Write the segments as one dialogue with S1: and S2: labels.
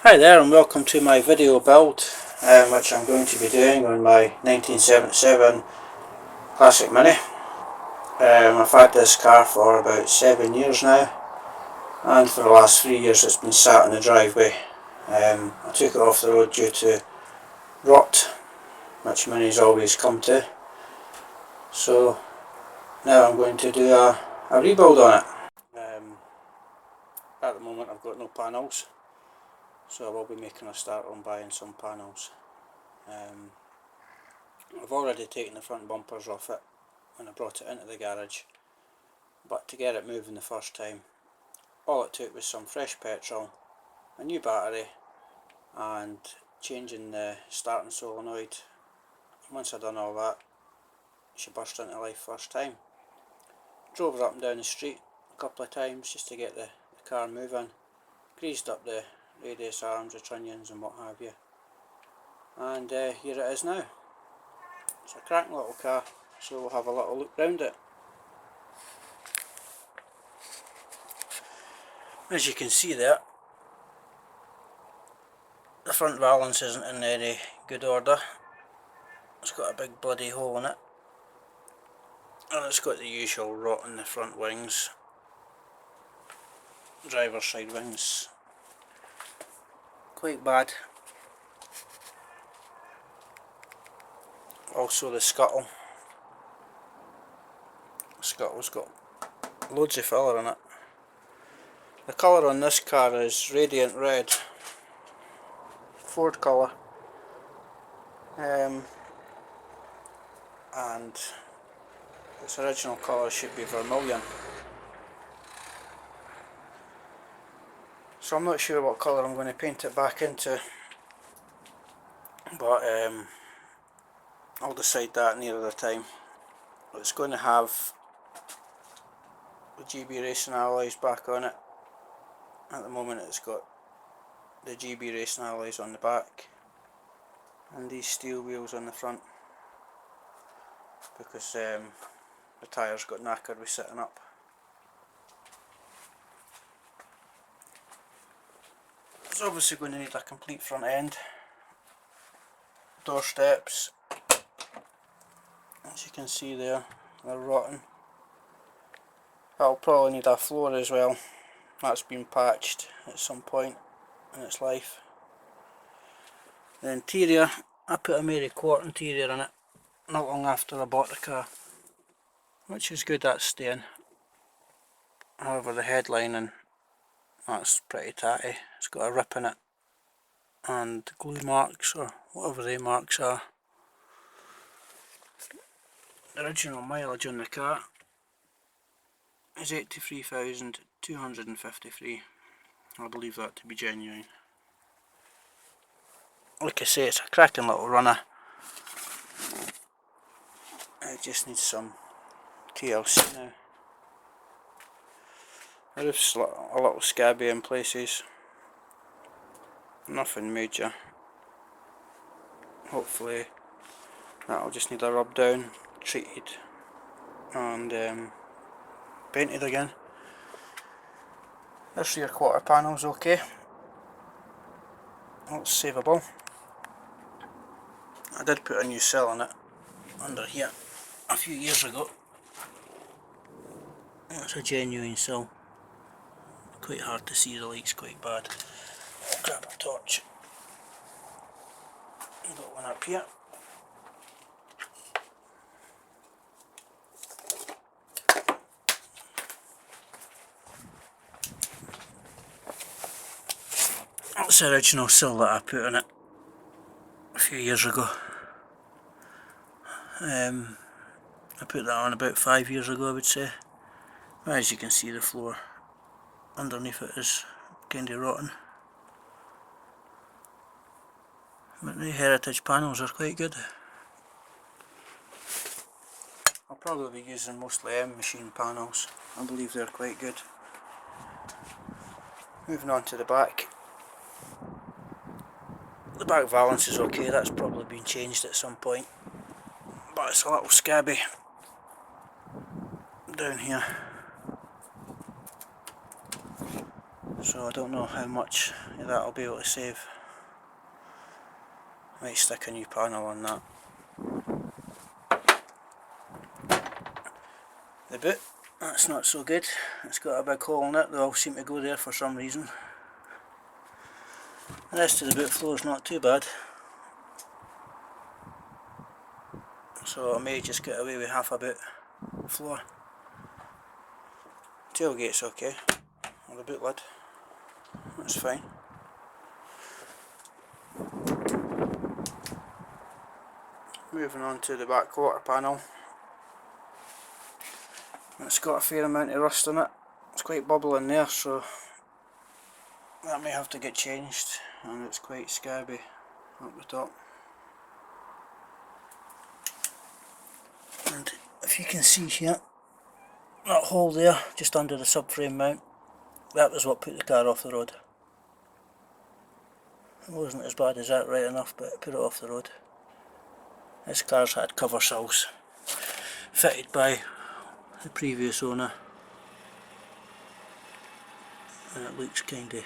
S1: Hi there and welcome to my video build which I'm going to be doing on my 1977 Classic Mini. I've had this car for about 7 years now, and for the last 3 years it's been sat in the driveway. I took it off the road due to rot, which Minis always come to, so now I'm going to do a rebuild on it. At the moment I've got no panels, so I will be making a start on buying some panels. I've already taken the front bumpers off it when I brought it into the garage, but to get it moving the first time, all it took was some fresh petrol, a new battery and changing the starting solenoid. Once I'd done all that, she burst into life first time. Drove her up and down the street a couple of times just to get the car moving, greased up the radius arms, the trunnions and what have you, and here it is now. It's a cracking little car, so we'll have a little look round it. As you can see there, the front valance isn't in any good order. It's got a big bloody hole in it, and it's got the usual rot in the front wings, driver's side wings, quite bad. Also the scuttle's got loads of filler in it. The colour on this car is radiant red, Ford colour, and its original colour should be vermilion. So I'm not sure what colour I'm going to paint it back into, but I'll decide that nearer the time. It's going to have the GB Racing alloys back on it. At the moment it's got the GB Racing alloys on the back and these steel wheels on the front, because the tyres got knackered with sitting up. It's obviously going to need a complete front end, door steps, as you can see there, they're rotten. That'll probably need a floor as well. That's been patched at some point in its life. The interior, I put a Mary Quart interior in it not long after I bought the car, which is good, that's staying. However, the headlining, that's pretty tatty. It's got a rip in it and glue marks or whatever they marks are. The original mileage on the car is 83,253. I believe that to be genuine. Like I say, it's a cracking little runner. It just needs some TLC now. The roof's a little scabby in places. Nothing major. Hopefully that'll just need a rub down, treated and painted again. This rear quarter panel's okay. That's savable. I did put a new sill in it under here a few years ago. It's a genuine sill. Quite hard to see, the light's quite bad. I'll grab a torch. I've got one up here. That's the original sill that I put in it a few years ago. I put that on about 5 years ago, I would say. As you can see, the floor underneath it is kind of rotten. But the heritage panels are quite good. I'll probably be using mostly M machine panels. I believe they're quite good. Moving on to the back. The back valance is okay, that's probably been changed at some point, but it's a little scabby down here. so I don't know how much that I'll be able to save. Might stick a new panel on that. The boot, that's not so good. It's got a big hole in it. They all seem to go there for some reason. The rest of the boot floor is not too bad, so I may just get away with half a boot floor. Tailgate's okay, or the boot lid, that's fine. Moving on to the back quarter panel. It's got a fair amount of rust in it. It's quite bubbling there, so that may have to get changed, and it's quite scabby up the top. And if you can see here, that hole there just under the subframe mount, that was what put the car off the road. It wasn't as bad as that, right enough, but it put it off the road. This car's had cover sills fitted by the previous owner, and it looks kinda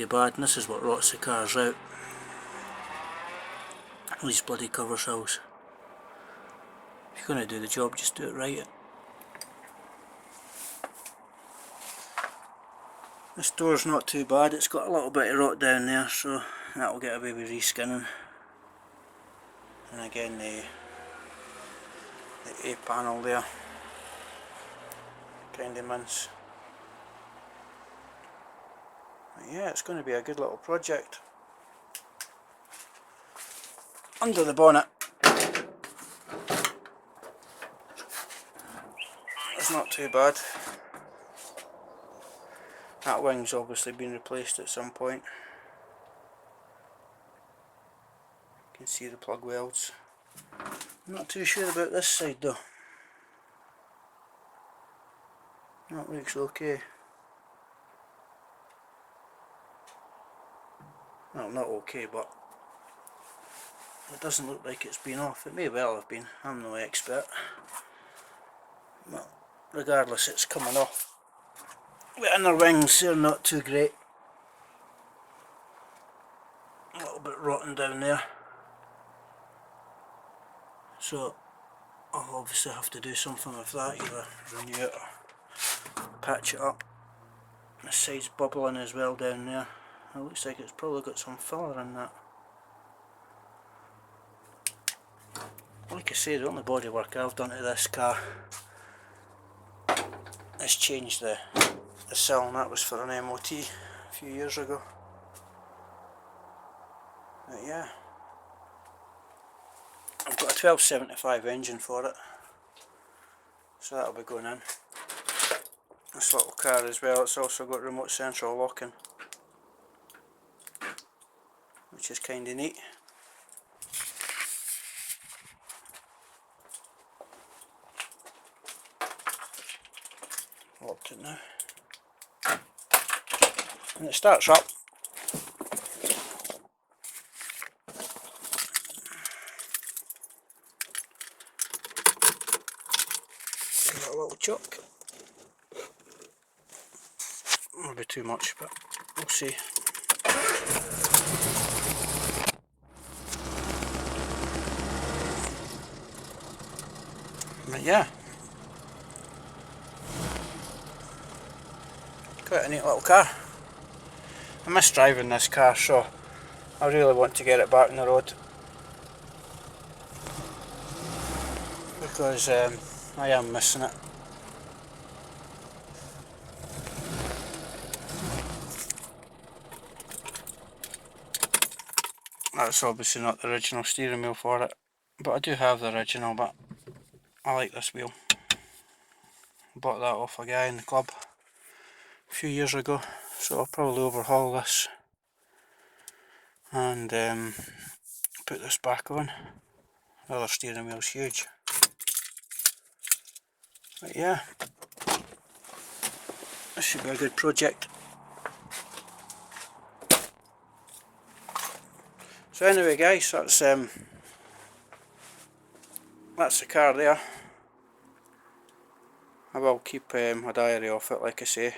S1: bad, and this is what rots the cars out, these bloody cover sills. If you're going to do the job, just do it right. This door's not too bad, it's got a little bit of rot down there, so that'll get away with reskinning. And again the A panel there, kinda mince. But yeah, it's going to be a good little project. Under the bonnet, it's not too bad. That wing's obviously been replaced at some point. You can see the plug welds. I'm not too sure about this side though. That looks okay. Well, not okay, but it doesn't look like it's been off. It may well have been, I'm no expert. Well, regardless, it's coming off. The inner wings, they're not too great. A little bit rotten down there. So I'll obviously have to do something with that, either renew it or patch it up. The side's bubbling as well down there. It looks like it's probably got some filler in that. Like I say, the only bodywork I've done to this car is change the sill, and that was for an MOT a few years ago. But yeah, I've got a 1275 engine for it, so that'll be going in. This little car as well, it's also got remote central locking, which is kinda neat. Locked it now. And it starts up. Give it a little choke. Maybe too much, but we'll see. But yeah, quite a neat little car. I miss driving this car, so I really want to get it back on the road, because I am missing it. That's obviously not the original steering wheel for it, but I do have the original, but I like this wheel. Bought that off a guy in the club a few years ago, so I'll probably overhaul this and put this back on. The other steering wheel's huge. But yeah, this should be a good project. So anyway guys, that's the car there. I will keep a diary of it, like I say,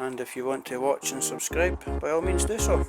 S1: and if you want to watch and subscribe, by all means do so.